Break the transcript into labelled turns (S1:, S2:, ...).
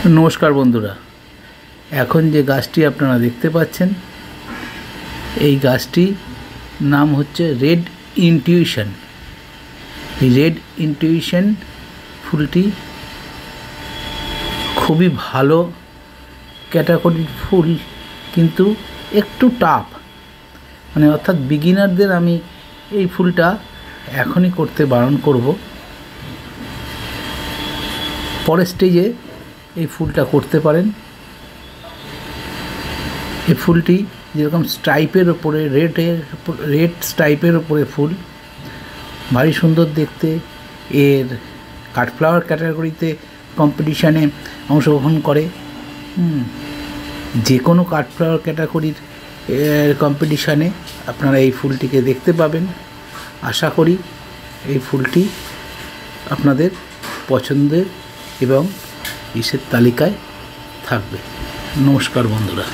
S1: नमस्कार बंधुरा एखन जे गाछटी आपनारा देखते पाच्छेन এই গাছটির नाम হচ্ছে रेड इंट्यूशन। रेड इंट्यूशन फुलटी खूबই ভালো ক্যাটাগরির ফুল, কিন্তু একটু টাফ, মানে অর্থাৎ বিগিনারদের আমি এই ফুলটা এখনই করতে বারণ করব। পরের স্টেজে এই ফুলটা করতে পারেন। এই ফুলটি যেরকম স্ট্রাইপের ওপরে রেড স্ট্রাইপের ওপরে ফুল, ভারী সুন্দর দেখতে। এর কাঠফ্লাওয়ার ক্যাটাগরিতে কম্পিটিশানে অংশগ্রহণ করে। যে কোনো কাঠফ্লাওয়ার ক্যাটাগরির কম্পিটিশানে আপনারা এই ফুলটিকে দেখতে পাবেন। আশা করি এই ফুলটি আপনাদের পছন্দের এবং ইসের তালিকায় থাকবে। নমস্কার বন্ধুরা।